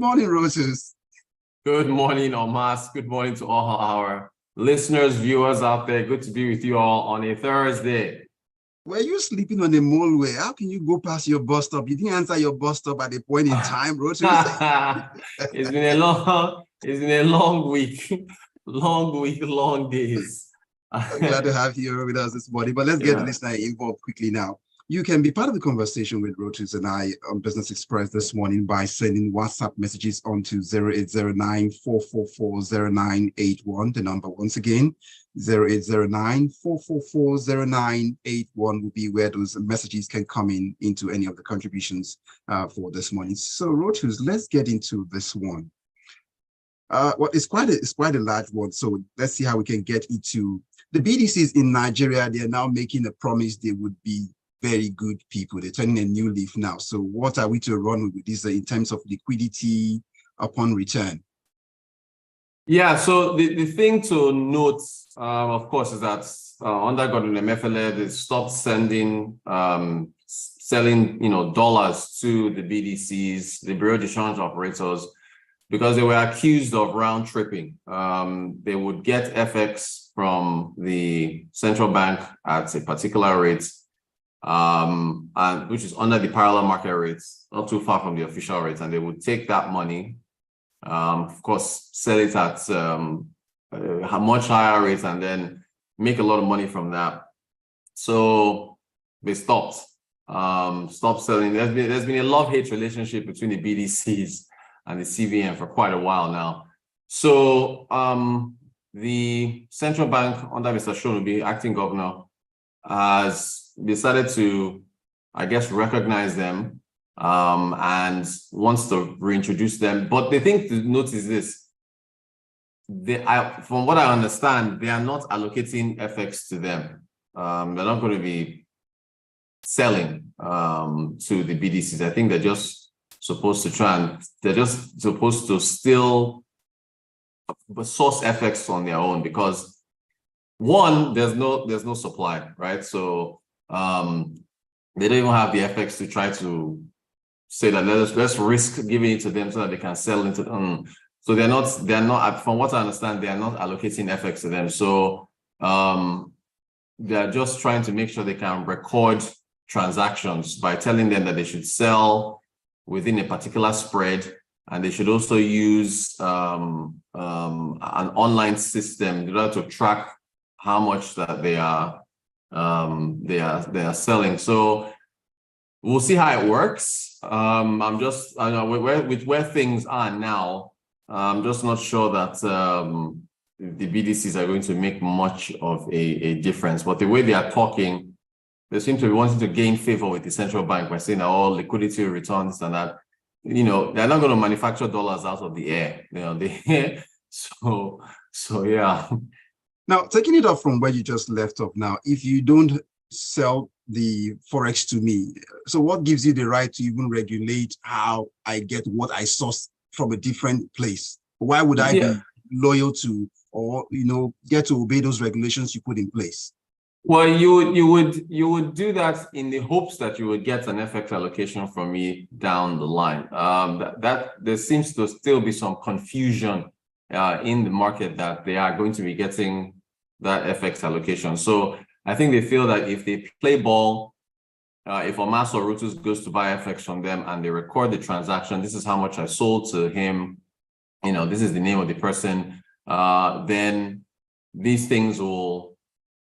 morning, Rotus. Good morning, Omas. Good morning to all our listeners, viewers out there. Good to be with you all on a Thursday. Were you sleeping on the motorway? How can you go past your bus stop? You didn't answer your bus stop at a point in time, Rotus. It's been a long week, long days. I'm glad to have you with us this morning. But let's get the listener involved quickly now. You can be part of the conversation with Rotus and I on Business Express this morning by sending WhatsApp messages onto 0809-444-0981. The number once again, 0809-444-0981 will be where those messages can come into any of the contributions for this morning. So Rotus, let's get into this one. Well, it's quite a large one. So let's see how we can get into the BDCs in Nigeria. They are now making a promise they would be very good people. They're turning a new leaf now. So what are we to run with this in terms of liquidity upon return? Yeah, so the thing to note, of course, is that under Gordon Emefiele, they stopped selling, dollars to the BDCs, the Bureau de Change operators, because they were accused of round tripping. They would get FX from the central bank at a particular rate, and which is under the parallel market rates, not too far from the official rates, and they would take that money, of course, sell it at a much higher rate, and then make a lot of money from that. So they stopped selling. There's been a love-hate relationship between the BDCs and the CBN for quite a while now. So the central bank under Mr. Shonubi, acting governor, has decided to, I guess, recognize them and wants to reintroduce them. But the thing to note is this: from what I understand, they are not allocating FX to them. They're not going to be selling to the BDCs. I think they're just supposed to still source FX on their own, because one, there's no supply, right? So they don't even have the FX to try to say that let's risk giving it to them so that they can sell into them. So they're not, from what I understand, they are not allocating FX to them. So they're just trying to make sure they can record transactions by telling them that they should sell within a particular spread, and they should also use an online system in order to track how much that they are selling. So we'll see how it works. I know where things are now, I'm just not sure that the BDCs are going to make much of a difference. But the way they are talking, they seem to be wanting to gain favor with the central bank by saying that all liquidity returns and that, they're not going to manufacture dollars out of the air. So yeah. Now, taking it off from where you just left off now, if you don't sell the Forex to me, so what gives you the right to even regulate how I get what I source from a different place? Why would I be loyal to or, get to obey those regulations you put in place? Well, you would do that in the hopes that you would get an FX allocation from me down the line. That there seems to still be some confusion in the market that they are going to be getting that FX allocation. So I think they feel that if they play ball, if Omatseye or Rotus goes to buy FX from them and they record the transaction, this is how much I sold to him, this is the name of the person, then these things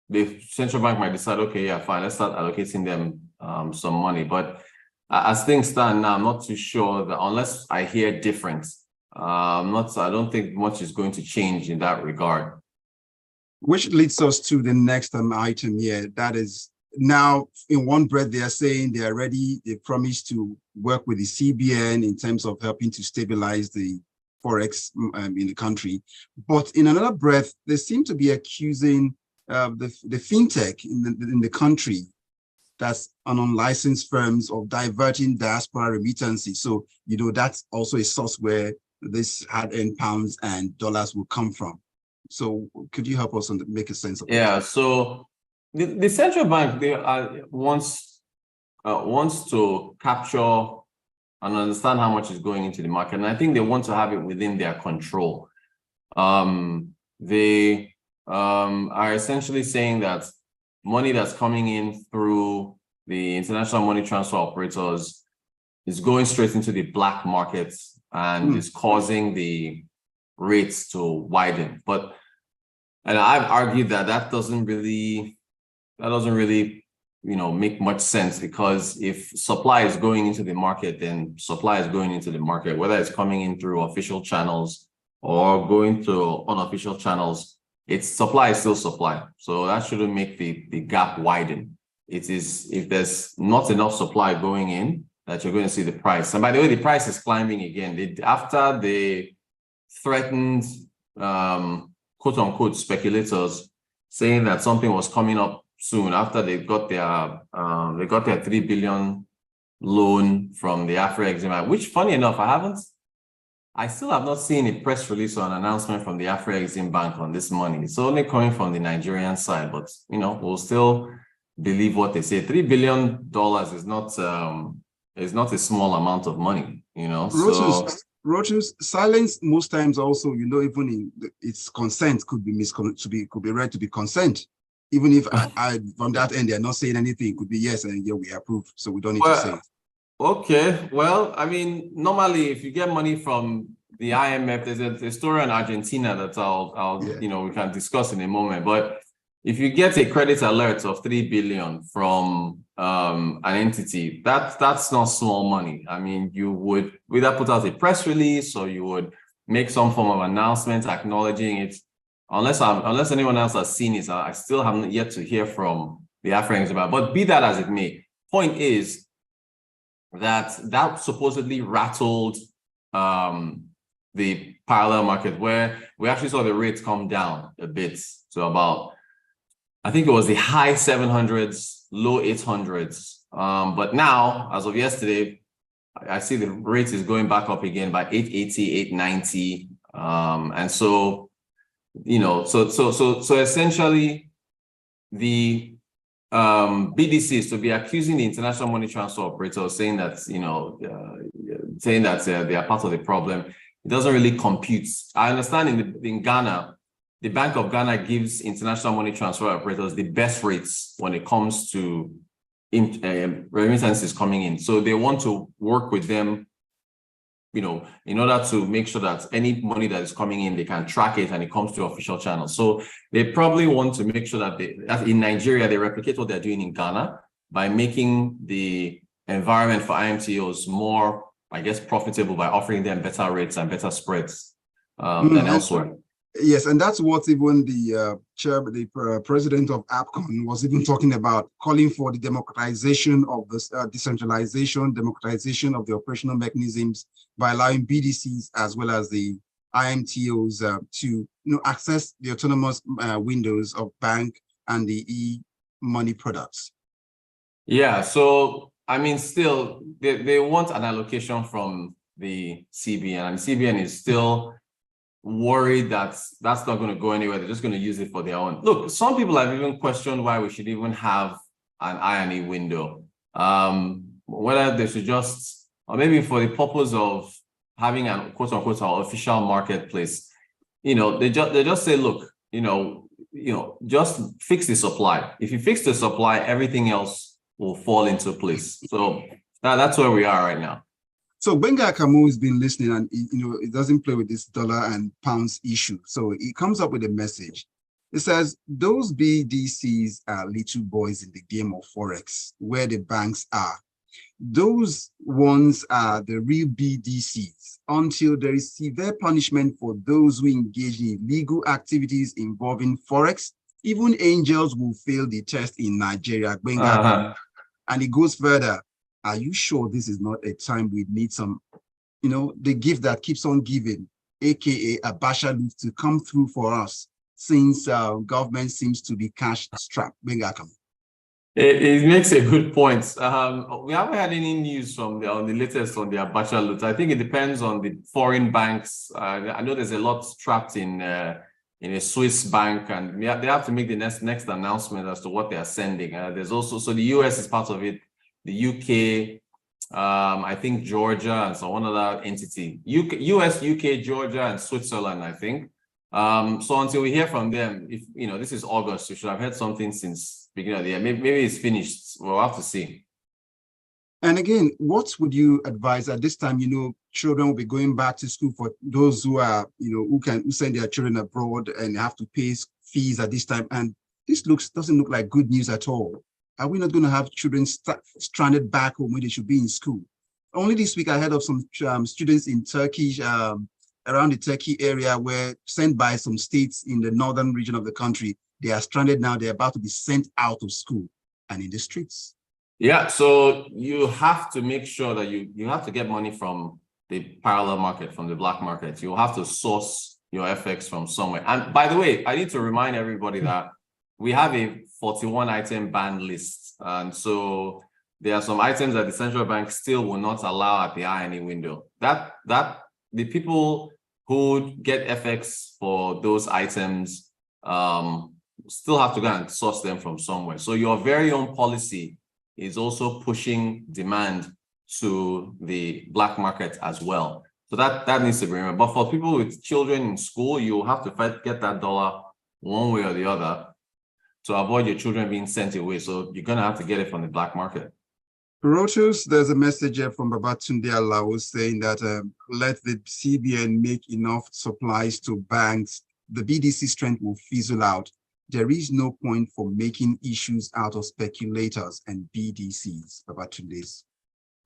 the central bank might decide, okay, yeah, fine, let's start allocating them some money. But as things stand now, I'm not too sure that, unless I hear different, I don't think much is going to change in that regard. Which leads us to the next item here. That is, now in one breath, they are saying they are ready. They promise to work with the CBN in terms of helping to stabilize the Forex in the country. But in another breath, they seem to be accusing the fintech in the country, that's unlicensed firms, of diverting diaspora remittances. So, that's also a source where this hard-earned pounds and dollars will come from. So could you help us make a sense of that? Yeah, so the central bank wants to capture and understand how much is going into the market. And I think they want to have it within their control. They are essentially saying that money that's coming in through the international money transfer operators is going straight into the black markets and is causing the rates to widen. And I've argued that that doesn't really, make much sense, because if supply is going into the market, then supply is going into the market, whether it's coming in through official channels or going to unofficial channels. It's supply is still supply. So that shouldn't make the gap widen. It is, if there's not enough supply going in, that you're going to see the price. And by the way, the price is climbing again. After they threatened, quote unquote, speculators, saying that something was coming up soon after they got their $3 billion loan from the Afro-Exim Bank, which, funny enough, I still have not seen a press release or an announcement from the Afro-Exim Bank on this money. It's only coming from the Nigerian side, but we'll still believe what they say. $3 billion is not a small amount of money, Rotus, silence most times also, even in its consent could be read to be consent. Even if I from that end they're not saying anything, it could be yes and yeah, we approve, so we don't need to say it. Okay, well, I mean, normally if you get money from the IMF, there's a story in Argentina that we can discuss in a moment. But if you get a credit alert of 3 billion from an entity, that's not small money. I mean, you would either put out a press release or you would make some form of announcement acknowledging it. Unless anyone else has seen it, I still haven't yet to hear from the Afro-Exim Bank. But be that as it may, point is that supposedly rattled the parallel market, where we actually saw the rates come down a bit to about, I think it was the high 700s, low 800s. But now, as of yesterday, I see the rate is going back up again by 880, 890. And so, so essentially the BDCs to be accusing the international money transfer operators, saying that, they are part of the problem, it doesn't really compute. I understand in Ghana, the Bank of Ghana gives international money transfer operators the best rates when it comes to remittances coming in. So they want to work with them, in order to make sure that any money that is coming in, they can track it and it comes to official channels. So they probably want to make sure that in Nigeria, they replicate what they're doing in Ghana by making the environment for IMTOs more, I guess, profitable by offering them better rates and better spreads than elsewhere. Yes, and that's what even the president of APCON was even talking about, calling for the democratization of the democratization of the operational mechanisms by allowing BDCs as well as the IMTOs to access the autonomous windows of bank and the e-money products. Yeah, so I mean, still they want an allocation from the CBN, and CBN is still worried that that's not going to go anywhere. They're just going to use it for their own. Look, some people have even questioned why we should even have an I&E window. Whether they should just, or maybe for the purpose of having an quote unquote our official marketplace, they just say, look, just fix the supply. If you fix the supply, everything else will fall into place. So that's where we are right now. So Benga Akamu has been listening, and it doesn't play with this dollar and pounds issue. So he comes up with a message. It says, those BDCs are little boys in the game of Forex, where the banks are. Those ones are the real BDCs until there is severe punishment for those who engage in illegal activities involving Forex. Even angels will fail the test in Nigeria. Benga And it goes further. Are you sure this is not a time we need some, the gift that keeps on giving, aka a Basha loop, to come through for us, since government seems to be cash strapped? It makes a good point. We haven't had any news on the latest on the Abacha loot. I think it depends on the foreign banks. I know there's a lot trapped in a Swiss bank, and they have to make the next announcement as to what they are sending. There's also, so the US is part of it. The UK, I think Georgia and so one other entity, US, UK, Georgia, and Switzerland, I think. So until we hear from them, if this is August, you should have heard something since beginning of the year. Maybe it's finished. We'll have to see. And again, what would you advise at this time? Children will be going back to school for those who are, who send their children abroad and have to pay fees at this time. And this doesn't look like good news at all. Are we not going to have children stranded back home when they should be in school? Only this week, I heard of some students in Turkey, around the Turkey area, were sent by some states in the northern region of the country. They are stranded now. They're about to be sent out of school and in the streets. Yeah, so you have to make sure that you have to get money from the parallel market, from the black market. You have to source your FX from somewhere. And by the way, I need to remind everybody that we have a 41 item ban list. And so there are some items that the central bank still will not allow at the INE window. That the people who get FX for those items still have to go and source them from somewhere. So your very own policy is also pushing demand to the black market as well. So that needs to be remembered. But for people with children in school, you have to get that dollar one way or the other to avoid your children being sent away. So you're going to have to get it from the black market. Rotus, there's a message here from Babatunde Alao saying that let the CBN make enough supplies to banks. The BDC strength will fizzle out. There is no point for making issues out of speculators and BDCs. Babatunde's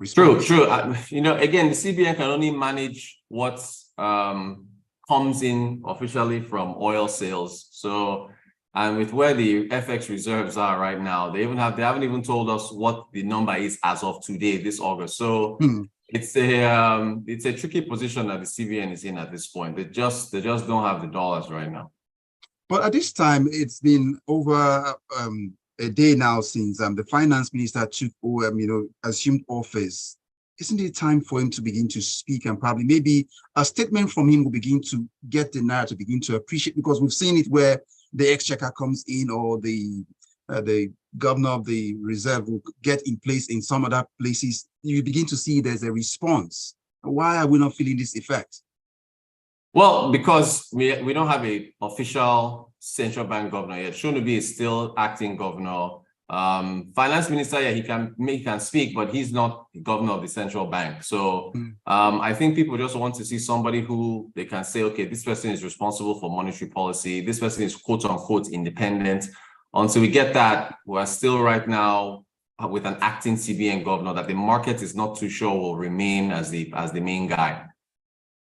response. True. Again, the CBN can only manage what comes in officially from oil sales. So, and with where the FX reserves are right now, they haven't even told us what the number is as of today, this August. So it's a tricky position that the CBN is in at this point. They just don't have the dollars right now. But at this time, it's been over a day now since the finance minister assumed office. Isn't it time for him to begin to speak, and probably maybe a statement from him will begin to get the naira to begin to appreciate? Because we've seen it where the exchequer comes in, or the governor of the reserve will get in place in some other places. You begin to see there's a response. Why are we not feeling this effect? Well, because we don't have an official central bank governor yet. Shonubi is still acting governor. Finance minister, yeah, he can speak, but he's not the governor of the central bank. So I think people just want to see somebody who they can say, okay, this person is responsible for monetary policy. This person is quote unquote independent. Until we get that, we're still right now with an acting CBN governor that the market is not too sure will remain as the main guy.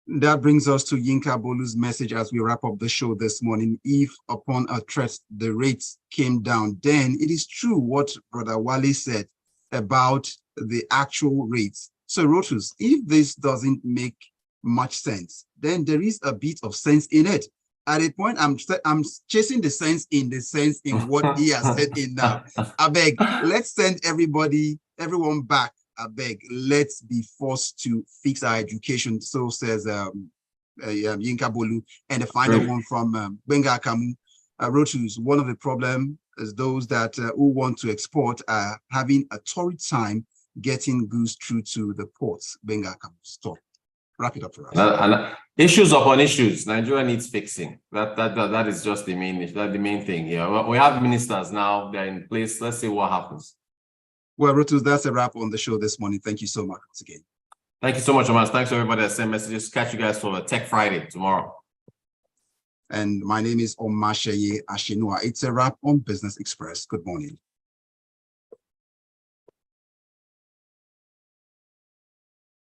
That brings us to Yinka Bolu's message as we wrap up the show this morning. If upon a threat, the rates came down, then it is true what Brother Wale said about the actual rates. So Rotus, if this doesn't make much sense, then there is a bit of sense in it. At a point, I'm chasing the sense in what he has said in now. I beg, let's send everyone back. I beg, let's be forced to fix our education. So says Yinka Bolu. And the final one from Benga Akamu. Rotus, one of the problems is those that who want to export are having a torrid time getting goods through to the ports. Benga Akamu, stop. Wrap it up for us. And issues upon issues. Nigeria needs fixing. That is just the main thing here. We have ministers now, they're in place. Let's see what happens. Well, Rotus, that's a wrap on the show this morning. Thank you so much once again. Thank you so much, Omas. Thanks to everybody that sent messages. Catch you guys for Tech Friday tomorrow. And my name is Omatseye Atsenuwa. It's a wrap on Business Express. Good morning.